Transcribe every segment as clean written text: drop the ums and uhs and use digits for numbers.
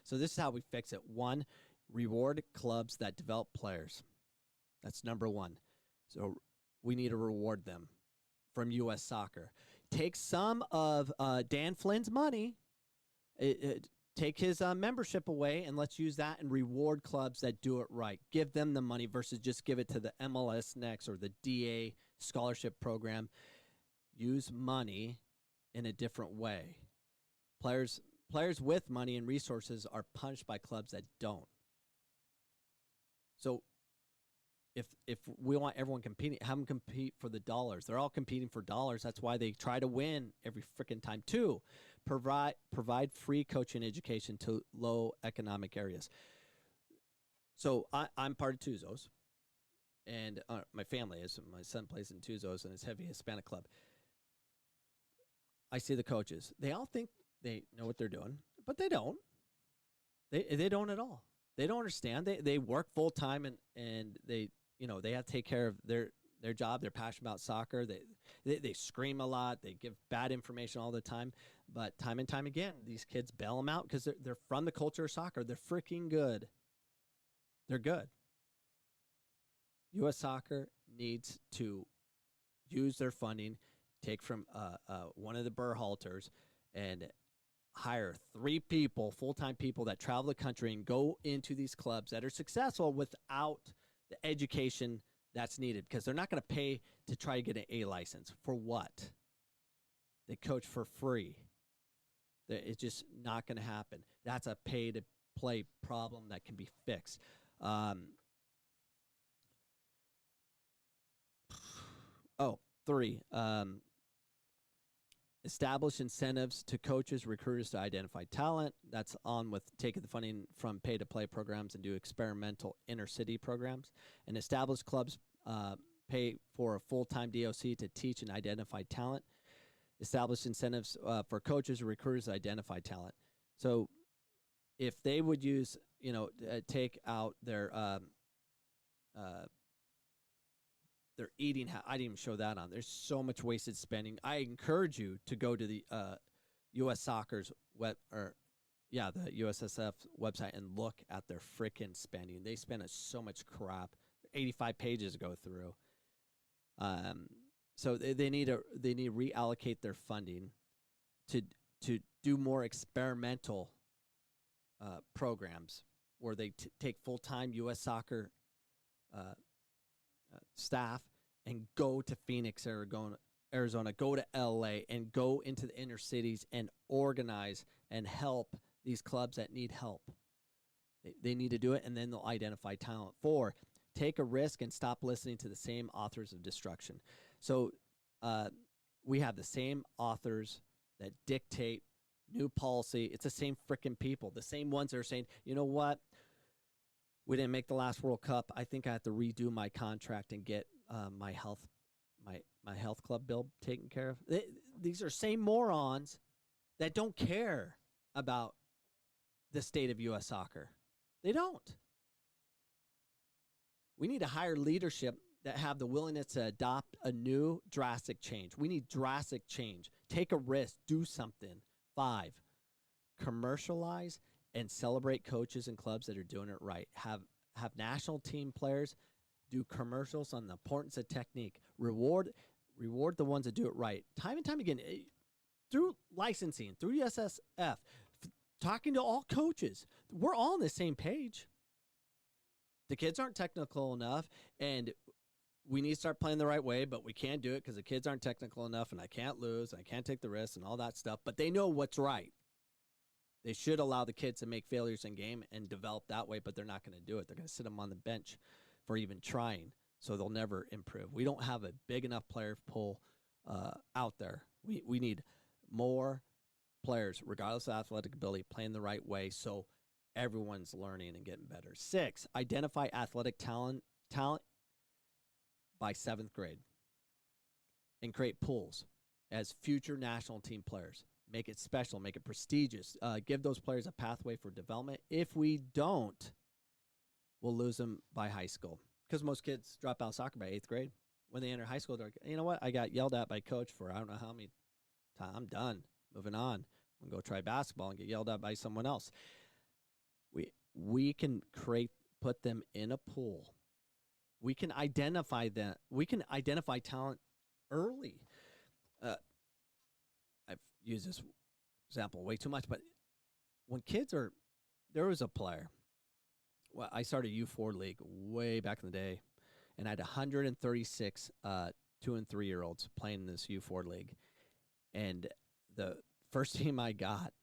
So this is how we fix it. 1, reward clubs that develop players. That's number 1. So we need to reward them from USsoccer. Take some of Dan Flynn's money, take his membership away, and let's use that and reward clubs that do it right. Give them the money versus just give it to the MLS Next or the DA scholarship program. Use money in a different way. Players with money and resources are punished by clubs that don't. So if we want everyone competing, have them compete for the dollars. They're all competing for dollars. That's why they try to win every freaking time. 2, provide free coaching education to low economic areas. So I'm part of Tuzos, and my family is. My son plays in Tuzos, and it's heavy Hispanic club. I see the coaches. They all think they know what they're doing, but they don't. They don't at all. They don't understand. They work full time and they have to take care of their job. They're passionate about soccer. They scream a lot. They give bad information all the time. But time and time again, these kids bail them out because they're from the culture of soccer. They're freaking good. They're good. USsoccer needs to use their funding, take from one of the Berhalters, and hire 3 people, full-time people that travel the country and go into these clubs that are successful without the education that's needed, because they're not going to pay to try to get an A license. For what? They coach for free. It's just not going to happen. That's a pay-to-play problem that can be fixed. 3. Establish incentives to coaches, recruiters to identify talent. That's on with taking the funding from pay-to-play programs and do experimental inner-city programs. And establish clubs pay for a full-time DOC to teach and identify talent. Establish incentives for coaches or recruiters to identify talent. So if they would use, take out their eating. I didn't even show that on. There's so much wasted spending. I encourage you to go to the USsoccer's the USSF website and look at their freaking spending. They spend so much crap. 85 pages to go through. So they need to reallocate their funding to do more experimental programs where they take full-time USsoccer staff and go to Phoenix, Arizona, go to LA, and go into the inner cities and organize and help these clubs that need help. They need to do it, and then they'll identify talent. 4, take a risk and stop listening to the same authors of destruction. So we have the same authors that dictate new policy. It's the same freaking people, the same ones that are saying, you know what? We didn't make the last World Cup. I think I have to redo my contract and get my health club bill taken care of. These are same morons that don't care about the state of U.S. soccer. They don't. We need to hire leadership that have the willingness to adopt a new drastic change. We need drastic change. Take a risk. Do something. 5, commercialize and celebrate coaches and clubs that are doing it right. Have national team players do commercials on the importance of technique. Reward the ones that do it right. Time and time again, through licensing, through USSF, talking to all coaches. We're all on the same page. The kids aren't technical enough, and we need to start playing the right way, but we can't do it because the kids aren't technical enough, and I can't lose, and I can't take the risks and all that stuff. But they know what's right. They should allow the kids to make failures in game and develop that way, but they're not going to do it. They're going to sit them on the bench for even trying, so they'll never improve. We don't have a big enough player pool out there. We need more players, regardless of athletic ability, playing the right way so everyone's learning and getting better. 6, identify athletic talent by 7th grade and create pools as future national team players. Make it special, make it prestigious, give those players a pathway for development. If we don't, we'll lose them by high school, because most kids drop out of soccer by 8th grade. When they enter high school, they're like, you know what? I got yelled at by coach for I don't know how many times. I'm done. Moving on. I'm going to go try basketball and get yelled at by someone else. we can put them in a pool. We can identify them. We can identify talent early. I've used this example way too much, but when there was a player. Well, I started U4 league way back in the day, and I had 136 2 and 3 year olds playing in this U4 league. And the first team I got,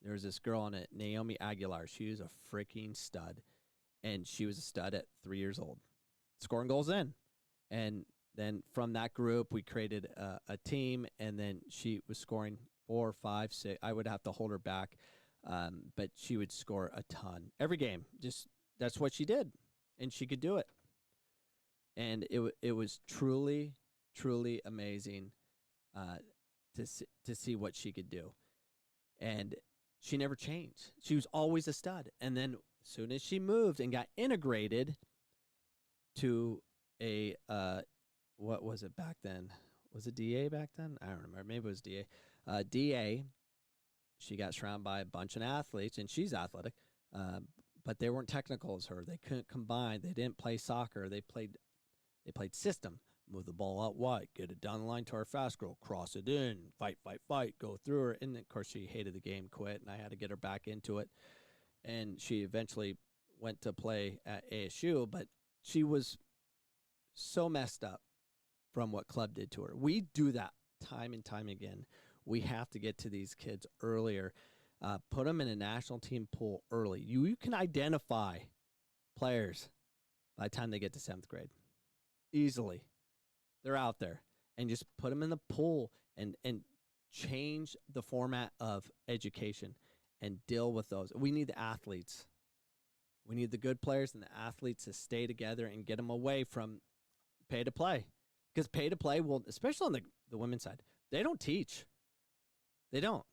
there was this girl on it, Naomi Aguilar. She was a freaking stud, and she was a stud at 3 years old, scoring goals in. And then from that group, we created a team, and then she was scoring 4, 5, 6. I would have to hold her back, but she would score a ton every game. Just that's what she did, and she could do it. And it was truly, truly amazing to see what she could do. And she never changed. She was always a stud. And then as soon as she moved and got integrated to a what was it back then? Was it DA back then? I don't remember. Maybe it was DA. DA, she got surrounded by a bunch of athletes, and she's athletic, but they weren't technical as her. They couldn't combine. They didn't play soccer. They played system. Move the ball out wide, get it down the line to our fast girl, cross it in, fight, go through her. And of course, she hated the game, quit, and I had to get her back into it. And she eventually went to play at ASU, but she was so messed up from what club did to her. We do that time and time again. We have to get to these kids earlier. Put them in a national team pool early. You can identify players by the time they get to 7th grade. Easily. They're out there. And just put them in the pool and change the format of education and deal with those. We need the athletes. We need the good players and the athletes to stay together and get them away from pay to play. Because pay to play will, especially on the women's side, they don't teach. They don't.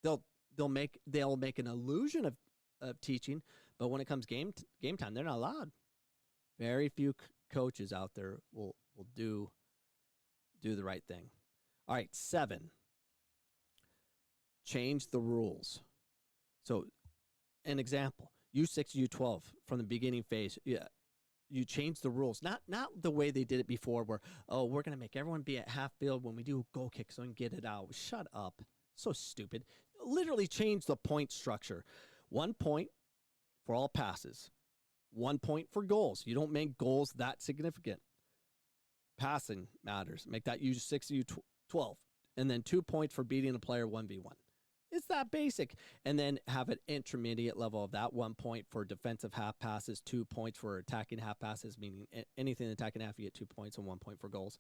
They'll make an illusion of teaching, but when it comes game time, they're not allowed. Very few coaches out there will do the right thing. All right, 7. Change the rules. So, an example: U6, U12 from the beginning phase. Yeah, you change the rules, not the way they did it before, where we're gonna make everyone be at half field when we do goal kick so we can get it out. Shut up. So stupid. Literally change the point structure. 1 point for all passes. 1 point for goals. You don't make goals that significant. Passing matters. Make that U6, U12. And then 2 points for beating a player 1v1. It's that basic. And then have an intermediate level of that. 1 point for defensive half passes, 2 points for attacking half passes, meaning anything attacking half, you get 2 points and 1 point for goals.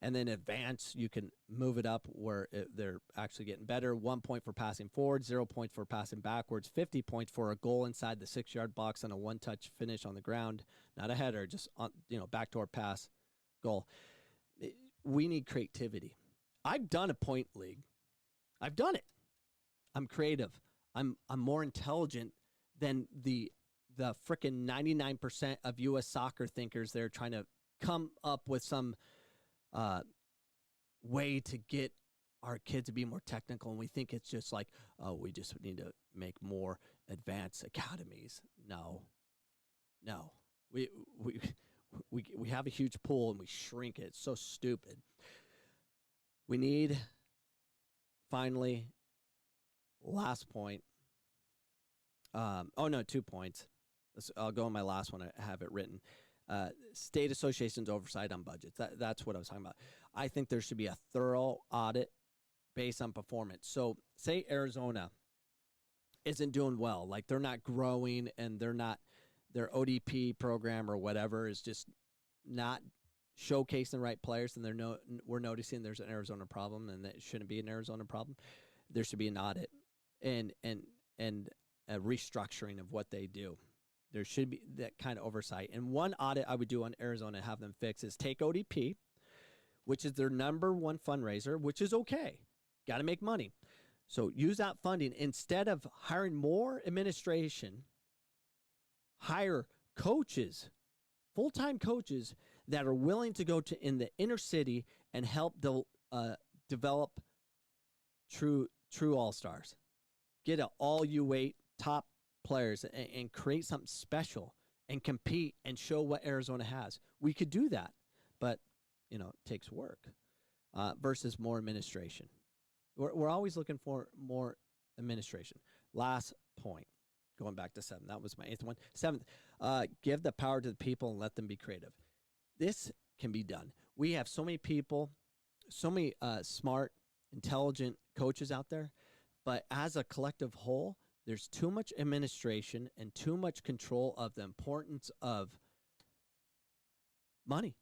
And then advance, you can move it up where they're actually getting better. 1 point for passing forward, 0 points for passing backwards, 50 points for a goal inside the 6-yard box on a one-touch finish on the ground. Not a header, just on, backdoor pass, goal. We need creativity. I've done a point league. I've done it. I'm creative. I'm more intelligent than the frickin' 99% of USsoccer thinkers. They're trying to come up with some way to get our kids to be more technical, and we think it's just like, we just need to make more advanced academies. No. We have a huge pool and we shrink it. It's so stupid. We need, finally, last point. 2 points. I'll go on my last one. I have it written. State associations oversight on budgets. That's what I was talking about. I think there should be a thorough audit based on performance. So say Arizona isn't doing well, like they're not growing and their ODP program or whatever is just not showcasing the right players, and we're noticing there's an Arizona problem, and that shouldn't be an Arizona problem. There should be an audit and a restructuring of what they do. There should be that kind of oversight. And one audit I would do on Arizona, have them fix, is take ODP, which is their number one fundraiser, which is okay. Got to make money. So use that funding. Instead of hiring more administration, hire coaches, full-time coaches that are willing to go to in the inner city and help develop true all-stars. Get an all U8 top players and create something special and compete and show what Arizona has. We could do that, but, it takes work versus more administration. We're always looking for more administration. Last point, going back to 7. That was my 8th one. 7th, give the power to the people and let them be creative. This can be done. We have so many people, so many smart, intelligent coaches out there, but as a collective whole, there's too much administration and too much control of the importance of money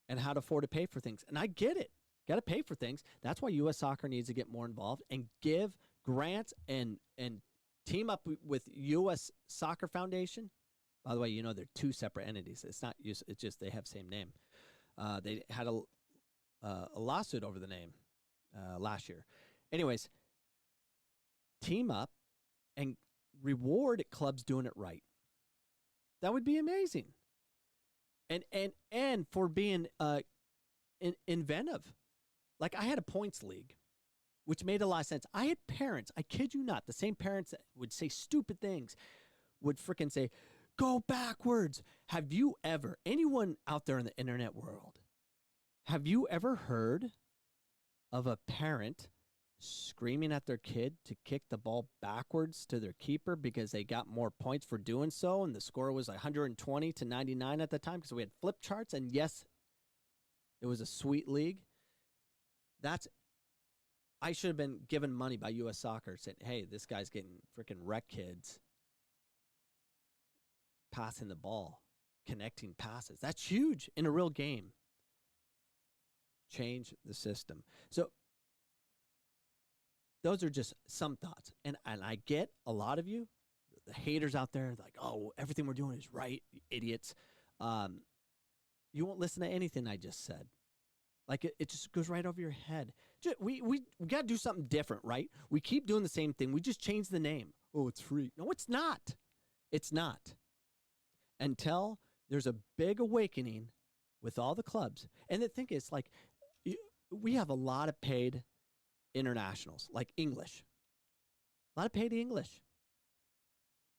and how to afford to pay for things. And I get it. Got to pay for things. That's why USsoccer needs to get more involved and give grants and team up with USsoccer Foundation. By the way, they're 2 separate entities. It's not. It's just they have same name. They had a lawsuit over the name last year. Anyways, team up and reward clubs doing it right. That would be amazing. And for being inventive. Like, I had a points league, which made a lot of sense. I had parents, I kid you not, the same parents that would say stupid things, would freaking say, go backwards. Have you ever, anyone out there in the internet world, have you ever heard of a parent screaming at their kid to kick the ball backwards to their keeper because they got more points for doing so, and the score was 120 to 99 at the time because we had flip charts, and yes, it was a sweet league. I should have been given money by USsoccer saying, hey, this guy's getting freaking wreck kids passing the ball, connecting passes. That's huge in a real game. Change the system. So those are just some thoughts. And I get a lot of you, the haters out there, like, oh, everything we're doing is right, you idiots. You won't listen to anything I just said. Like, it just goes right over your head. We got to do something different, right? We keep doing the same thing. We just change the name. Oh, it's free. No, it's not. It's not. Until there's a big awakening with all the clubs. And the thing is, like, we have a lot of paid internationals, like English. A lot of paid English.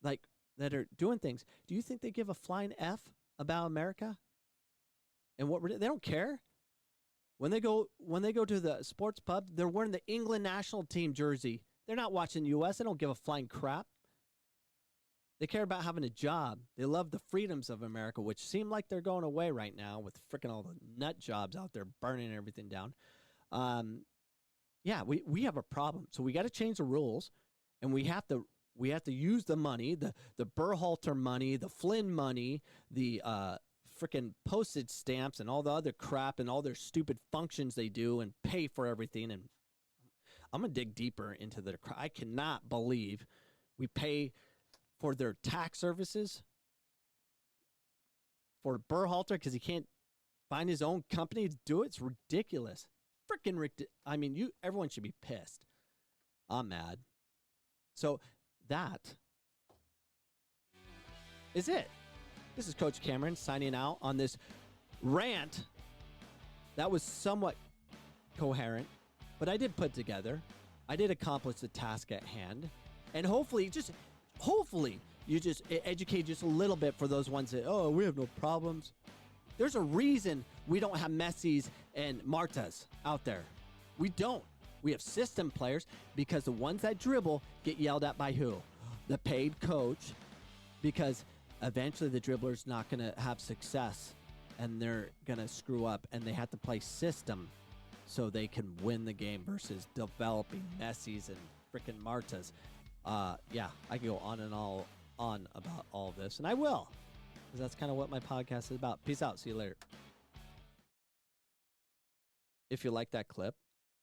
Like, that are doing things. Do you think they give a flying F about America? And they don't care? When they go to the sports pub, they're wearing the England national team jersey. They're not watching the U.S. They don't give a flying crap. They care about having a job. They love the freedoms of America, which seem like they're going away right now with freaking all the nut jobs out there burning everything down. We have a problem. So we got to change the rules, and we have to use the money, the Berhalter money, the Flynn money, the freaking postage stamps and all the other crap and all their stupid functions they do and pay for everything. And I'm going to dig deeper into their crap. I cannot believe we pay for their tax services for Berhalter because he can't find his own company to do it. It's ridiculous. Freaking ridiculous. I mean, everyone should be pissed. I'm mad. So that is it. This is Coach Cameron signing out on this rant that was somewhat coherent, but I did put together. I did accomplish the task at hand. And hopefully you just educate just a little bit for those ones that, oh, we have no problems. There's a reason we don't have Messis and Martas out there. We don't. We have system players because the ones that dribble get yelled at by who? The paid coach, because eventually the dribbler's not going to have success and they're going to screw up, and they have to play system so they can win the game versus developing Messis and freaking Martas. I can go on and on about all of this, and I will, because that's kind of what my podcast is about. Peace out. See you later. If you like that clip,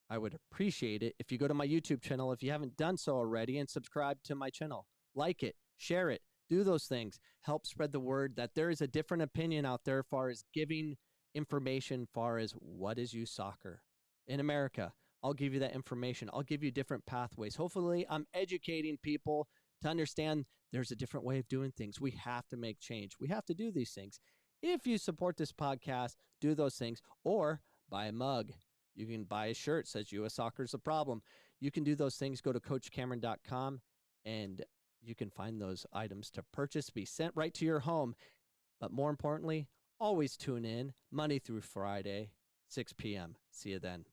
I would appreciate it if you go to my YouTube channel if you haven't done so already and subscribe to my channel. Like it, share it, do those things. Help spread the word that there is a different opinion out there as far as giving information far as what is USsoccer in America. I'll give you that information. I'll give you different pathways. Hopefully, I'm educating people to understand there's a different way of doing things. We have to make change. We have to do these things. If you support this podcast, do those things, or buy a mug. You can buy a shirt that says USsoccer is the problem. You can do those things. Go to coachcameron.com and you can find those items to purchase, be sent right to your home. But more importantly, always tune in Monday through Friday, 6 p.m. See you then.